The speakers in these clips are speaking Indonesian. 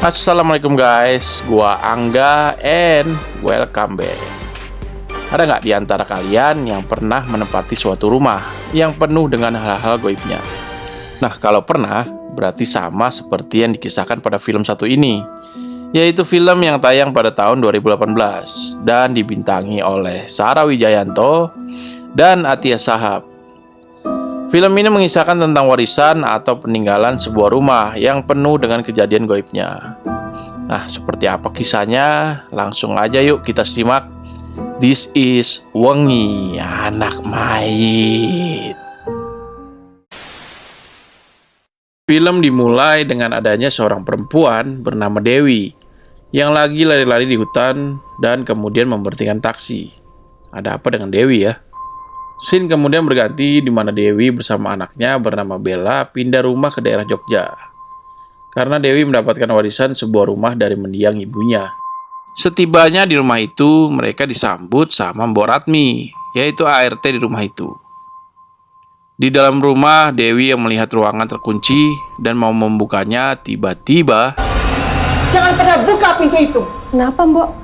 Assalamualaikum guys, gua Angga and welcome back. Ada nggak di antara kalian yang pernah menempati suatu rumah yang penuh dengan hal-hal gaibnya? Nah, kalau pernah, berarti sama seperti yang dikisahkan pada film satu ini, yaitu film yang tayang pada tahun 2018 dan dibintangi oleh Sarah Wijayanto dan Atia Shahab. Film ini mengisahkan tentang warisan atau peninggalan sebuah rumah yang penuh dengan kejadian gaibnya. Nah, seperti apa kisahnya? Langsung aja yuk kita simak. This is Wengi Anak Mayit. Film dimulai dengan adanya seorang perempuan bernama Dewi yang lagi lari-lari di hutan dan kemudian memberhentikan taksi. Ada apa dengan Dewi ya? Scene kemudian berganti di mana Dewi bersama anaknya bernama Bella pindah rumah ke daerah Jogja. Karena Dewi mendapatkan warisan sebuah rumah dari mendiang ibunya. Setibanya di rumah itu, mereka disambut sama Mbok Ratmi, yaitu ART di rumah itu. Di dalam rumah, Dewi yang melihat ruangan terkunci dan mau membukanya, tiba-tiba... Jangan pernah buka pintu itu. Kenapa, Mbok?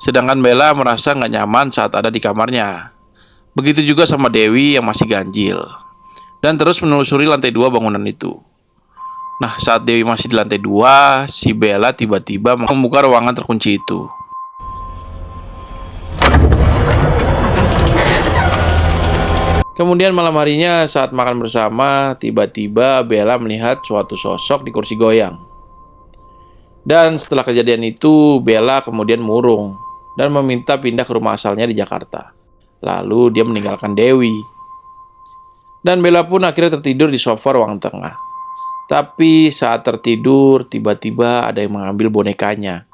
Sedangkan Bella merasa nggak nyaman saat ada di kamarnya. Begitu juga sama Dewi yang masih ganjil. Dan terus menelusuri lantai 2 bangunan itu. Nah, saat Dewi masih di lantai 2, si Bella tiba-tiba membuka ruangan terkunci itu. Kemudian malam harinya saat makan bersama, tiba-tiba Bella melihat suatu sosok di kursi goyang. Dan setelah kejadian itu, Bella kemudian murung dan meminta pindah ke rumah asalnya di Jakarta. Lalu dia meninggalkan Dewi. Dan Bella pun akhirnya tertidur di sofa ruang tengah. Tapi saat tertidur, tiba-tiba ada yang mengambil bonekanya.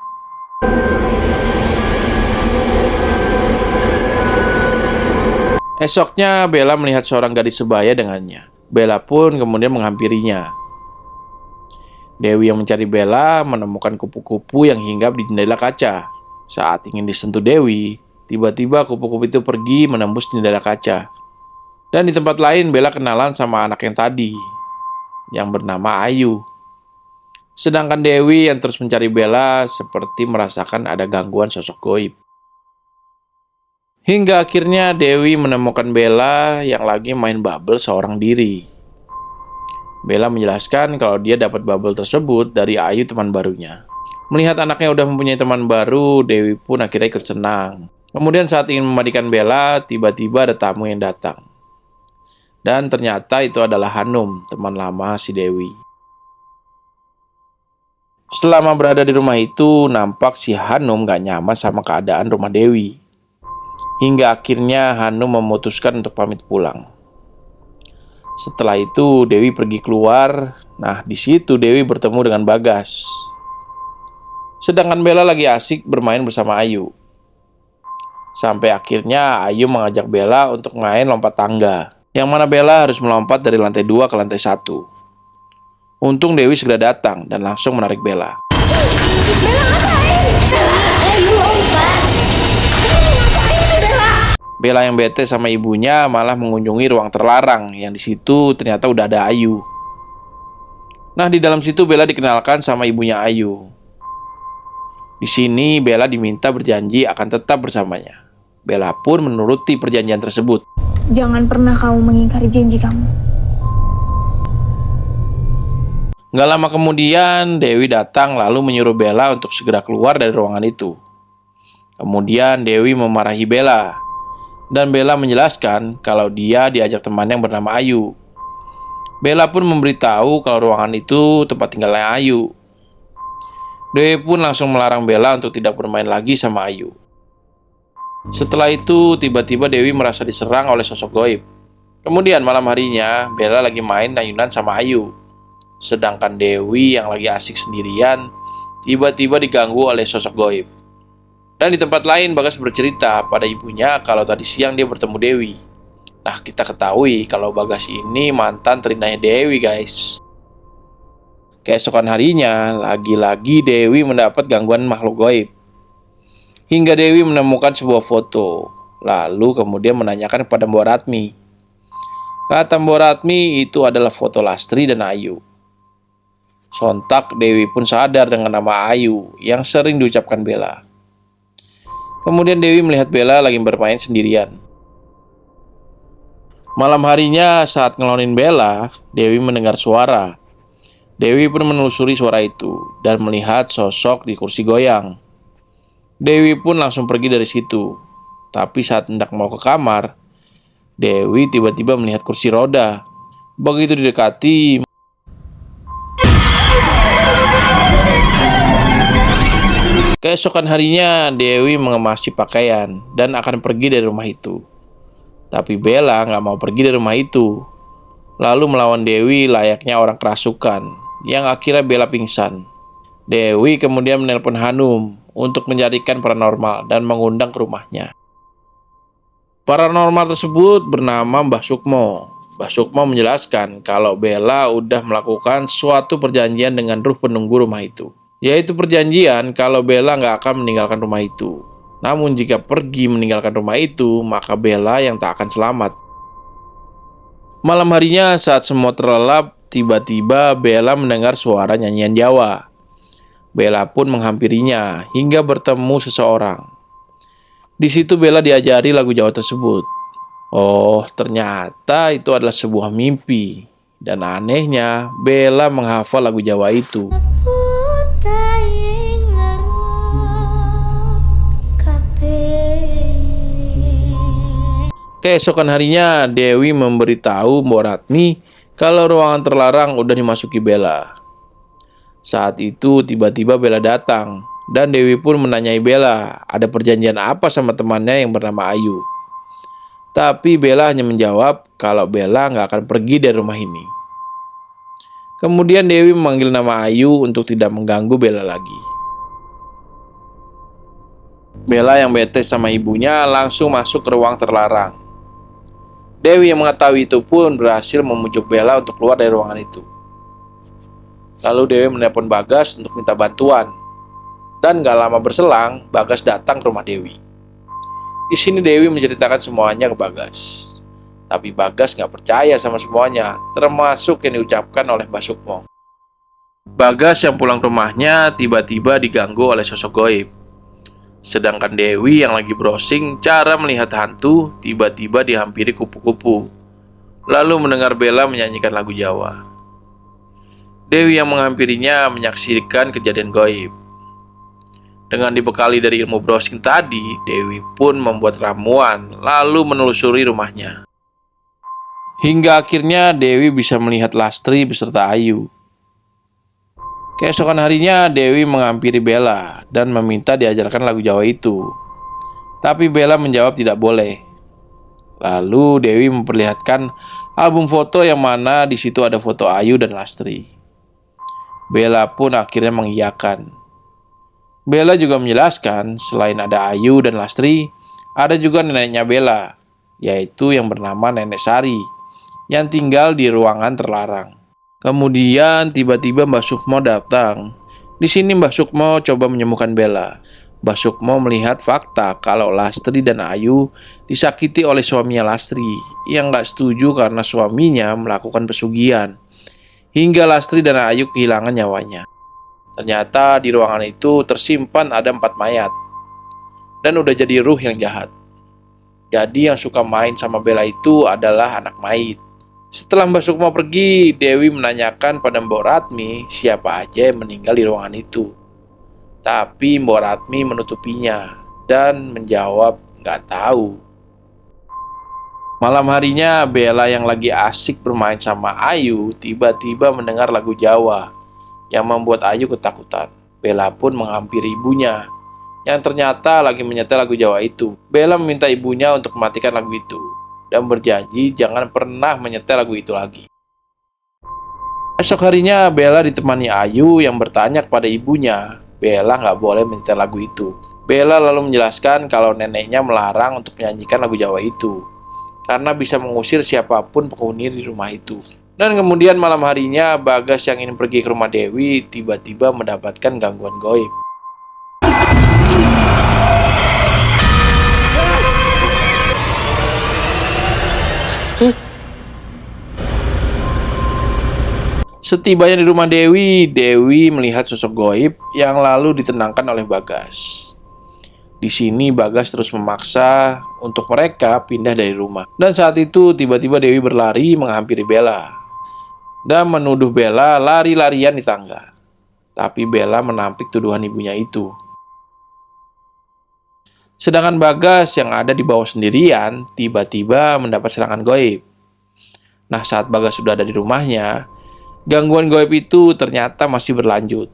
Esoknya Bella melihat seorang gadis sebaya dengannya. Bella pun kemudian menghampirinya. Dewi yang mencari Bella menemukan kupu-kupu yang hinggap di jendela kaca. Saat ingin disentuh Dewi, tiba-tiba kupu-kupu itu pergi menembus jendela kaca. Dan di tempat lain Bella kenalan sama anak yang tadi, yang bernama Ayu. Sedangkan Dewi yang terus mencari Bella seperti merasakan ada gangguan sosok gaib. Hingga akhirnya Dewi menemukan Bella yang lagi main bubble seorang diri. Bella menjelaskan kalau dia dapat bubble tersebut dari Ayu teman barunya. Melihat anaknya udah mempunyai teman baru, Dewi pun akhirnya ikut senang. Kemudian saat ingin memandikan Bella, tiba-tiba ada tamu yang datang. Dan ternyata itu adalah Hanum, teman lama si Dewi. Selama berada di rumah itu, nampak si Hanum gak nyaman sama keadaan rumah Dewi. Hingga akhirnya Hanum memutuskan untuk pamit pulang. Setelah itu Dewi pergi keluar. Nah, di situ Dewi bertemu dengan Bagas. Sedangkan Bella lagi asik bermain bersama Ayu. Sampai akhirnya Ayu mengajak Bella untuk main lompat tangga, yang mana Bella harus melompat dari lantai 2 ke lantai 1. Untung Dewi segera datang dan langsung menarik Bella. Bella yang bete sama ibunya malah mengunjungi ruang terlarang, yang di situ ternyata udah ada Ayu. Nah, di dalam situ Bella dikenalkan sama ibunya Ayu. Di sini Bella diminta berjanji akan tetap bersamanya. Bella pun menuruti perjanjian tersebut. Jangan pernah kamu mengingkari janji kamu. Gak lama kemudian Dewi datang lalu menyuruh Bella untuk segera keluar dari ruangan itu. Kemudian Dewi memarahi Bella. Dan Bella menjelaskan kalau dia diajak teman yang bernama Ayu. Bella pun memberitahu kalau ruangan itu tempat tinggalnya Ayu. Dewi pun langsung melarang Bella untuk tidak bermain lagi sama Ayu. Setelah itu, tiba-tiba Dewi merasa diserang oleh sosok gaib. Kemudian malam harinya, Bella lagi main ayunan sama Ayu. Sedangkan Dewi yang lagi asik sendirian, tiba-tiba diganggu oleh sosok gaib. Dan di tempat lain, Bagas bercerita pada ibunya kalau tadi siang dia bertemu Dewi. Nah, kita ketahui kalau Bagas ini mantan terindahnya Dewi, guys. Keesokan harinya, lagi-lagi Dewi mendapat gangguan makhluk gaib. Hingga Dewi menemukan sebuah foto. Lalu kemudian menanyakan kepada Mbok Ratmi. Kata Mbok Ratmi itu adalah foto Lastri dan Ayu. Sontak Dewi pun sadar dengan nama Ayu yang sering diucapkan Bella. Kemudian Dewi melihat Bella lagi bermain sendirian. Malam harinya saat ngelonin Bella, Dewi mendengar suara. Dewi pun menelusuri suara itu dan melihat sosok di kursi goyang. Dewi pun langsung pergi dari situ. Tapi saat hendak mau ke kamar, Dewi tiba-tiba melihat kursi roda. Begitu didekati, keesokan harinya Dewi mengemasi pakaian dan akan pergi dari rumah itu. Tapi Bella nggak mau pergi dari rumah itu, lalu melawan Dewi layaknya orang kerasukan, yang akhirnya Bella pingsan. Dewi kemudian menelpon Hanum untuk mencarikan paranormal dan mengundang ke rumahnya. Paranormal tersebut bernama Mbah Sukmo. Mbah Sukmo menjelaskan kalau Bella udah melakukan suatu perjanjian dengan ruh penunggu rumah itu, yaitu perjanjian kalau Bella nggak akan meninggalkan rumah itu. Namun jika pergi meninggalkan rumah itu, maka Bella yang tak akan selamat. Malam harinya saat semua terlelap, tiba-tiba Bella mendengar suara nyanyian Jawa. Bella pun menghampirinya hingga bertemu seseorang. Di situ Bella diajari lagu Jawa tersebut. Oh, ternyata itu adalah sebuah mimpi. Dan anehnya, Bella menghafal lagu Jawa itu. Keesokan harinya, Dewi memberitahu Mbok Ratmi kalau ruangan terlarang udah dimasuki Bella. Saat itu tiba-tiba Bella datang, dan Dewi pun menanyai Bella ada perjanjian apa sama temannya yang bernama Ayu. Tapi Bella hanya menjawab kalau Bella nggak akan pergi dari rumah ini. Kemudian Dewi memanggil nama Ayu untuk tidak mengganggu Bella lagi. Bella yang bete sama ibunya langsung masuk ke ruang terlarang. Dewi yang mengetahui itu pun berhasil memujuk Bella untuk keluar dari ruangan itu. Lalu Dewi menelpon Bagas untuk minta bantuan. Dan gak lama berselang, Bagas datang ke rumah Dewi. Di sini Dewi menceritakan semuanya ke Bagas. Tapi Bagas gak percaya sama semuanya, termasuk yang diucapkan oleh Mbah Sukmo. Bagas yang pulang ke rumahnya tiba-tiba diganggu oleh sosok goib. Sedangkan Dewi yang lagi browsing cara melihat hantu tiba-tiba dihampiri kupu-kupu. Lalu mendengar Bella menyanyikan lagu Jawa. Dewi yang menghampirinya menyaksikan kejadian goib. Dengan dibekali dari ilmu browsing tadi, Dewi pun membuat ramuan lalu menelusuri rumahnya. Hingga akhirnya Dewi bisa melihat Lastri beserta Ayu. Keesokan harinya Dewi menghampiri Bella dan meminta diajarkan lagu Jawa itu. Tapi Bella menjawab tidak boleh. Lalu Dewi memperlihatkan album foto yang mana di situ ada foto Ayu dan Lastri. Bella pun akhirnya mengiyakan. Bella juga menjelaskan selain ada Ayu dan Lastri, ada juga neneknya Bella, yaitu yang bernama Nenek Sari, yang tinggal di ruangan terlarang. Kemudian tiba-tiba Mbah Sukmo datang. Di sini Mbah Sukmo coba menyembuhkan Bella. Mbah Sukmo melihat fakta kalau Lastri dan Ayu disakiti oleh suaminya Lastri yang gak setuju karena suaminya melakukan pesugihan. Hingga Lastri dan Ayu kehilangan nyawanya. Ternyata di ruangan itu tersimpan ada 4 mayat. Dan udah jadi ruh yang jahat. Jadi yang suka main sama Bella itu adalah anak mayit. Setelah Mbah Sukmo pergi, Dewi menanyakan pada Mbok Ratmi siapa aja yang meninggal di ruangan itu. Tapi Mbok Ratmi menutupinya dan menjawab nggak tahu. Malam harinya Bella yang lagi asik bermain sama Ayu tiba-tiba mendengar lagu Jawa yang membuat Ayu ketakutan. Bella pun menghampiri ibunya yang ternyata lagi menyetel lagu Jawa itu. Bella meminta ibunya untuk mematikan lagu itu dan berjanji jangan pernah menyetel lagu itu lagi. Esok harinya Bella ditemani Ayu yang bertanya kepada ibunya, Bella nggak boleh menyetel lagu itu. Bella lalu menjelaskan kalau neneknya melarang untuk menyanyikan lagu Jawa itu karena bisa mengusir siapapun penghuni di rumah itu. Dan kemudian malam harinya Bagas yang ingin pergi ke rumah Dewi tiba-tiba mendapatkan gangguan goib. Setibanya di rumah Dewi, Dewi melihat sosok goib yang lalu ditenangkan oleh Bagas. Di sini Bagas terus memaksa untuk mereka pindah dari rumah. Dan saat itu tiba-tiba Dewi berlari menghampiri Bella dan menuduh Bella lari-larian di tangga. Tapi Bella menampik tuduhan ibunya itu. Sedangkan Bagas yang ada di bawah sendirian tiba-tiba mendapat serangan goib. Nah, saat Bagas sudah ada di rumahnya, gangguan goib itu ternyata masih berlanjut.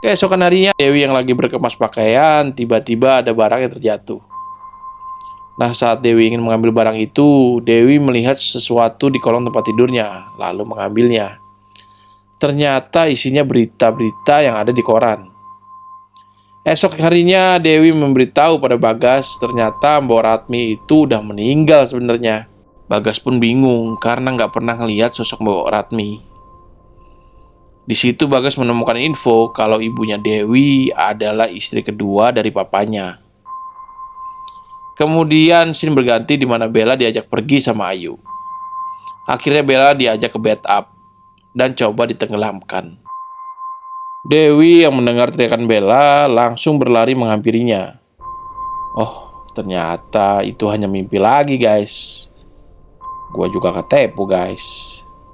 Keesokan harinya, Dewi yang lagi berkemas pakaian, tiba-tiba ada barang yang terjatuh. Nah, saat Dewi ingin mengambil barang itu, Dewi melihat sesuatu di kolong tempat tidurnya, lalu mengambilnya. Ternyata isinya berita-berita yang ada di koran. Esok harinya, Dewi memberitahu pada Bagas, ternyata Mbok Ratmi itu udah meninggal sebenarnya. Bagas pun bingung karena nggak pernah ngelihat sosok Mbok Ratmi. Di situ Bagas menemukan info kalau ibunya Dewi adalah istri kedua dari papanya. Kemudian scene berganti di mana Bella diajak pergi sama Ayu. Akhirnya Bella diajak ke bathtub dan coba ditenggelamkan. Dewi yang mendengar teriakan Bella langsung berlari menghampirinya. Oh, ternyata itu hanya mimpi lagi, guys. Gua juga ketepu, guys.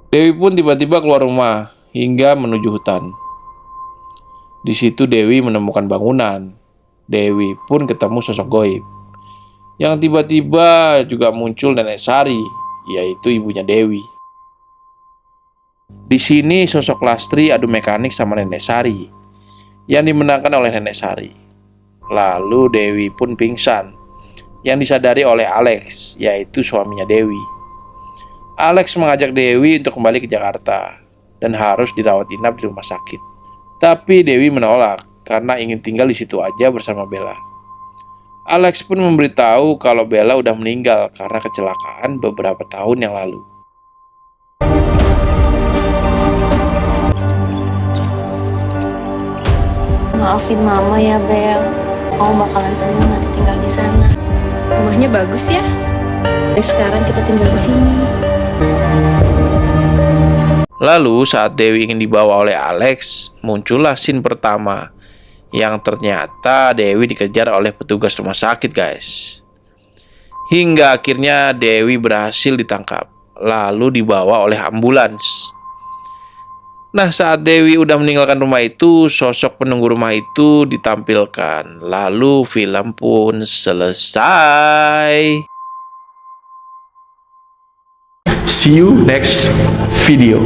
Dewi pun tiba-tiba keluar rumah hingga menuju hutan. Di situ Dewi menemukan bangunan. Dewi pun ketemu sosok goib yang tiba-tiba juga muncul Nenek Sari, yaitu ibunya Dewi. Di sini sosok Lastri adu mekanik sama Nenek Sari yang dimenangkan oleh Nenek Sari. Lalu Dewi pun pingsan yang disadari oleh Alex, yaitu suaminya Dewi. Alex mengajak Dewi untuk kembali ke Jakarta dan harus dirawat inap di rumah sakit. Tapi Dewi menolak karena ingin tinggal di situ aja bersama Bella. Alex pun memberitahu kalau Bella udah meninggal karena kecelakaan beberapa tahun yang lalu. Maafin Mama ya, Bel. Mama bakalan seneng nanti tinggal di sana. Rumahnya bagus ya. Sekarang kita tinggal di sini. Lalu saat Dewi ingin dibawa oleh Alex, muncullah scene pertama yang ternyata Dewi dikejar oleh petugas rumah sakit, guys. Hingga akhirnya Dewi berhasil ditangkap, lalu dibawa oleh ambulans. Nah, saat Dewi udah meninggalkan rumah itu, sosok penunggu rumah itu ditampilkan. Lalu film pun selesai. See you next video.